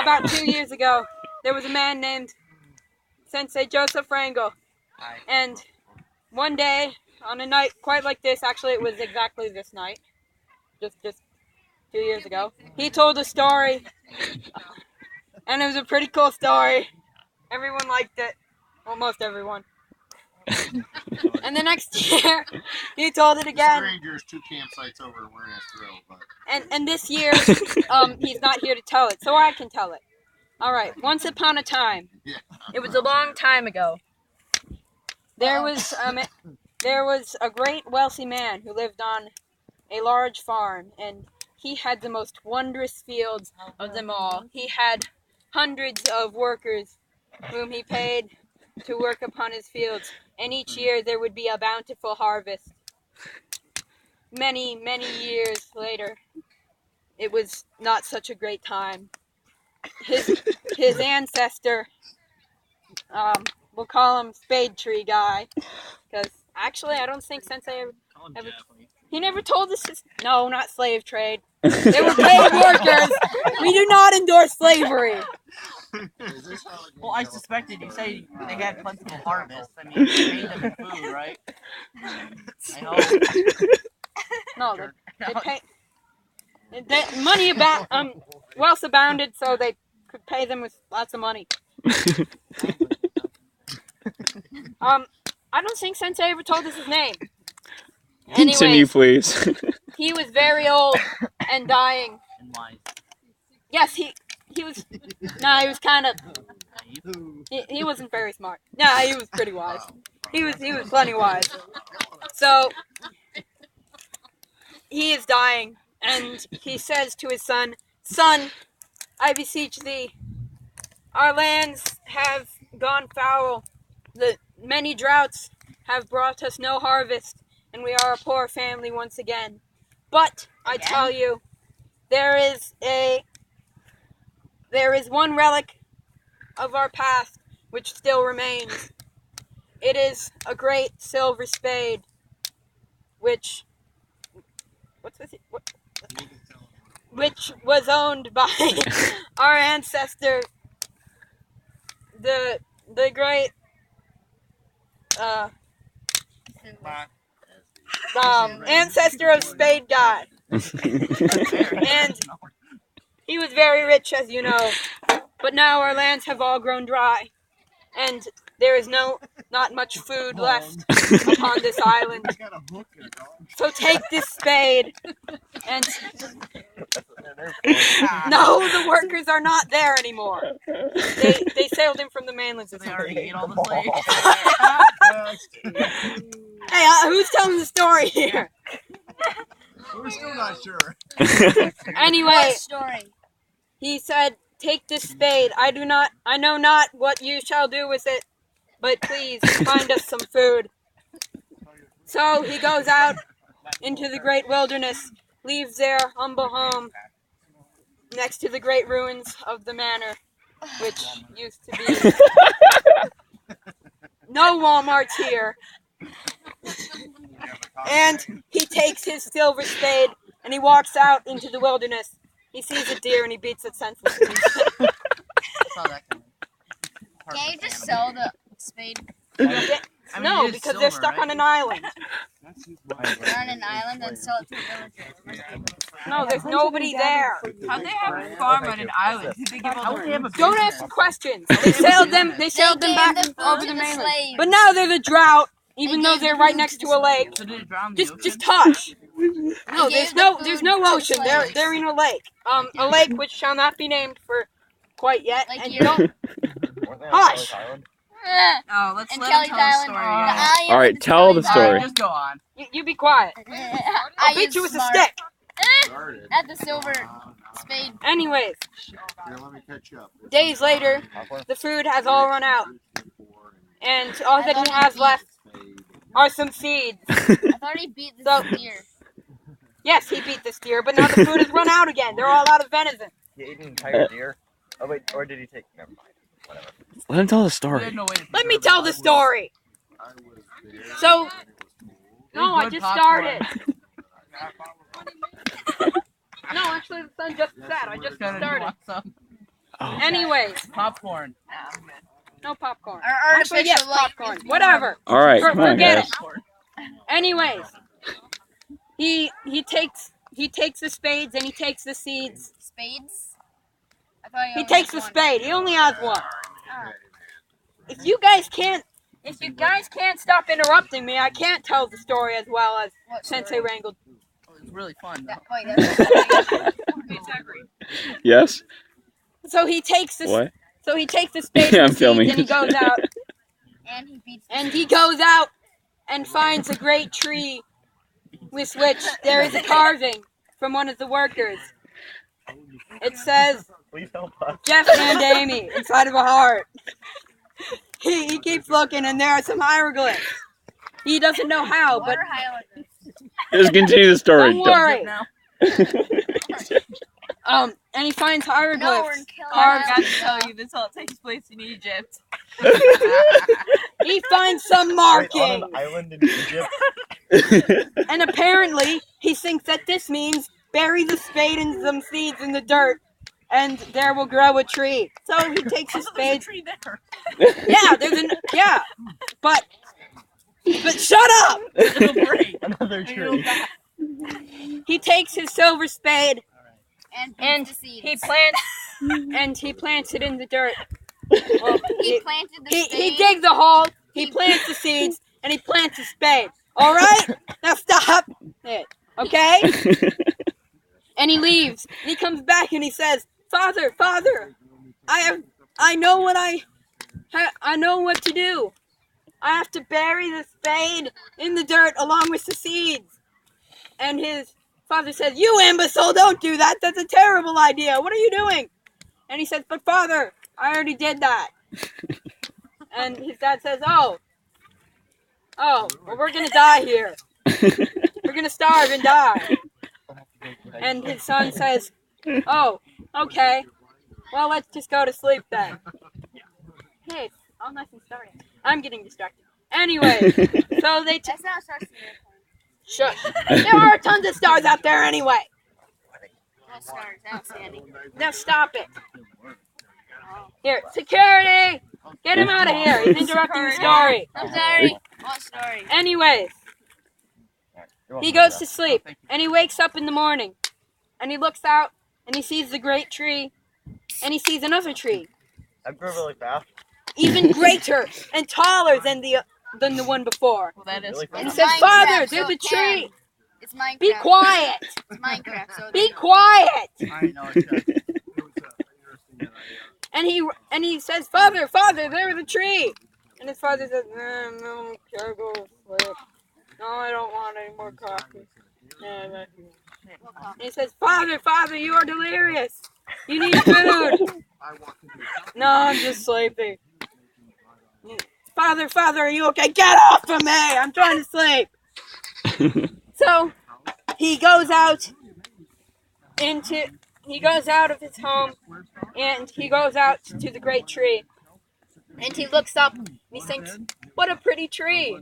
About 2 years ago, there was a man named Sensei Joseph Rangel, and one day, on a night quite like this, actually it was exactly this night, just 2 years ago, he told a story, and it was a pretty cool story. Everyone liked it, almost everyone. And the next year, he told it again. Strangers 2 campsites over wearing a thrill, but... And this year, he's not here to tell it, so I can tell it. All right. Once upon a time, it was a long time ago. There was a great wealthy man who lived on a large farm, and he had the most wondrous fields of them all. He had hundreds of workers whom he paid to work upon his fields, and each year there would be a bountiful harvest. Many, many years later, it was not such a great time. His ancestor, we'll call him Spade Tree Guy, because actually I don't think Sensei ever he never told us his... No, not slave trade. They were paid workers. We do not endorse slavery. Well, I suspected you say they had plentiful harvest. I mean, you paid them in food, right? I know. No, they pay... money wealth abounded, so they could pay them with lots of money. I don't think Sensei ever told us his name. Continue, please. He was very old and dying. And wise. Yes, he was. Nah, he was kind of. He wasn't very smart. Nah, he was pretty wise. He was plenty wise. So he is dying, and he says to his son, "Son, I beseech thee, our lands have gone foul. The many droughts have brought us no harvest, and we are a poor family once again. But I tell you, there is one relic of our past which still remains. It is a great silver spade, which was owned by our ancestor, the great ancestor of Spade God. And he was very rich, as you know, but now our lands have all grown dry, and there is not much food left upon this island. So take this spade and... No, the workers are not there anymore. They sailed in from the mainland. They already ate all the slaves. Hey, who's telling the story here? We're still not sure. Anyway, What story? he said, "Take this spade. I know not what you shall do with it, but please find us some food." So he goes out into the great wilderness, leaves their humble home next to the great ruins of the manor, which used to be. No Walmarts here. And he takes his silver spade and he walks out into the wilderness. He sees a deer and he beats it senseless. Can't you just sell the spade? No, because they're stuck on an island. They're on an island and sell it to the villagers. No, there's nobody there. How'd they have a farm on an island? Did they give all the... Don't ask questions. They sailed them back over the mainland. Slaves. But now there's a drought, even though they're right next to a lake. So did it drown the Just hush. No, They there's gave the no food to ocean. slaves. They're in a lake. A lake which shall not be named for quite yet. Like And you- don't hush. Oh, let's And let Kelly's him tell the Island. story. The All right, tell the story. Just go on. You be quiet. I'll beat you with a stick. At the silver spade. Anyways, Here, let me catch up. days later, the food has all run out, and all that he has left are some seeds. I thought he beat So- this deer. Yes, he beat this deer, but now the food has run out again. They're all out of venison. He ate an entire deer? Oh wait, or did he take... Never mind. Whatever. Let him tell the We story. had no way to Let me preserve tell it. the story. I was there. So, It was no, I good just popcorn. started. No, actually, the sun just set. I just started. Want some Oh. Anyways, popcorn. no popcorn. Our Actually, yes, artificial light popcorn. is Whatever. All right, come on, Forget guys. it. Anyways, he takes the spades and he takes the seeds. spades. I thought He only takes had the one. spade. He only has one. Oh. If you guys can't stop interrupting me, I can't tell the story as well as What Sensei story? wrangled. It's really fun. That, wait, that's Yes. So he takes the What? spade Yeah, and I'm the filming. seeds and he goes out and he beats. and finds a great tree with which there is a carving from one of the workers. It says Please help us. Jeff Van Damie inside of a heart. He keeps looking and there are some hieroglyphs. He doesn't know how, but Water hieroglyphs. Just continue the story. don't worry. Now. And he finds No, we're hieroglyphs. in Kill Carved- Island. tell you this all takes place in Egypt. He finds some Wait, on markings. an island in Egypt? And apparently, he thinks that this means bury the spade and some seeds in the dirt, and there will grow a tree. So he takes his spade. Tree there. Yeah, but shut up! Another tree. He takes his silver spade And the seeds. he plants it in the dirt. Well, He planted the he spade. digs a hole, he plants the seeds, and he plants the spade. All right? Now stop it, okay? And he leaves. And he comes back and he says, "Father, I know what to do. I have to bury the spade in the dirt along with the seeds." And his father says, "You imbecile, don't do that. That's a terrible idea. What are you doing?" And he says, "But father, I already did that." And his dad says, "Oh, well, we're gonna die here. We're gonna starve and die." And his son says, "Oh, okay. Well, let's just go to sleep then." Hey, it's all nice and starry. I'm getting distracted. Anyway, so they That's not stars. shush. There are tons of stars out there anyway. What stars? I don't see any. Now stop it. Here, security! Get him out of here. He's interrupting the story. I'm sorry. What story? Anyways, he goes to sleep and he wakes up in the morning and he looks out and he sees the great tree and he sees another tree, I grew really fast. even greater and taller than the one before. Well, that is Really And he It's says, Minecraft, "Father, so there's a it can. tree. It's Minecraft. Be quiet. It's Minecraft. So Be quiet." I know it's And he says, "Father, there's a tree." And his father says, "No, care, go sleep. No, I don't want any more coffee." And he says, Father, you are delirious. You need food." "No, I'm just sleepy." Father, are you okay? "Get off of me! I'm trying to sleep." So he goes out of his home and he goes out to the great tree and he looks up and he thinks, "What a pretty tree.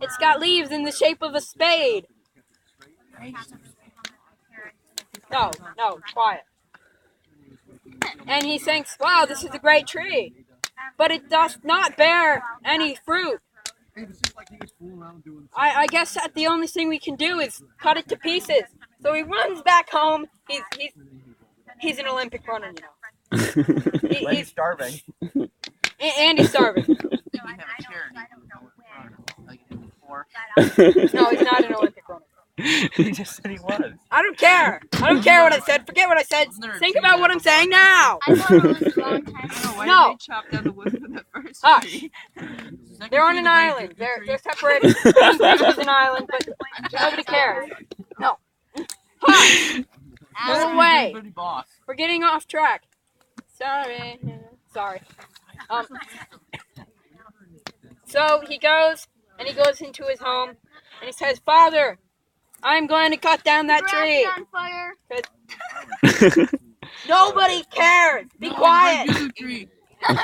It's got leaves in the shape of a spade." No, quiet. And he thinks, "Wow, this is a great tree. But it does not bear any fruit. I guess that the only thing we can do is cut it to pieces." So he runs back home. He's an Olympic runner, you know. When he's starving. And he's starving. you have a charity. Like before. No, he's not an Olympic runner. He just said he was. I don't care what I said. Forget what I said. Think about what I'm saying now. I thought it was a long time ago. Why No. did they chop down the wood for the first Hush. tree? They're on an island. They're separated. There's an island, but nobody cares. No. Hush. Move away. Boss. We're getting off track. Sorry. So he goes into his home and he says, "Father, I'm going to cut down that tree." On fire. Nobody cares. Be quiet. Tree. No.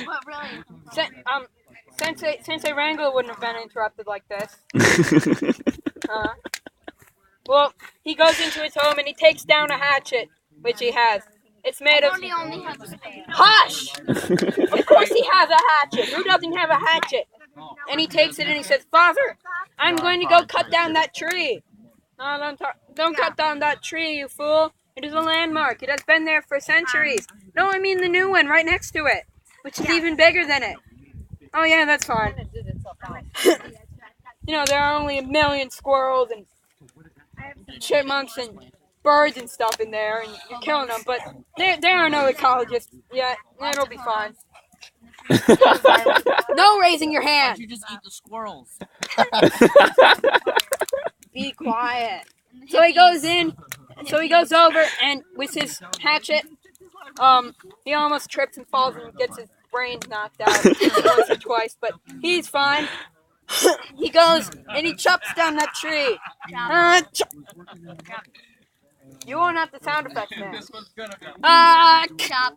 But really. Sensei Wrangler wouldn't have been interrupted like this. Well, he goes into his home and he takes down a hatchet, which he has. It's made of... He only has a spade. Hush! Of course he has a hatchet. Who doesn't have a hatchet? And he takes it and he says, Father, I'm going to go cut down that tree. No, don't cut down that tree, you fool. It is a landmark. It has been there for centuries. No, I mean the new one right next to it, which is even bigger than it. Oh, yeah, that's fine. You know, there are only a million squirrels and chipmunks and birds and stuff in there, and you're killing them, but there are no ecologists yet. It'll be fine. No raising your Why hand. don't you just eat the squirrels? Be quiet. So he goes in, so he goes over, and with his hatchet, he almost trips and falls and gets his brains knocked out once or twice, but he's fine. He goes and he chops down that tree. You won't have the sound effects, man. Chop.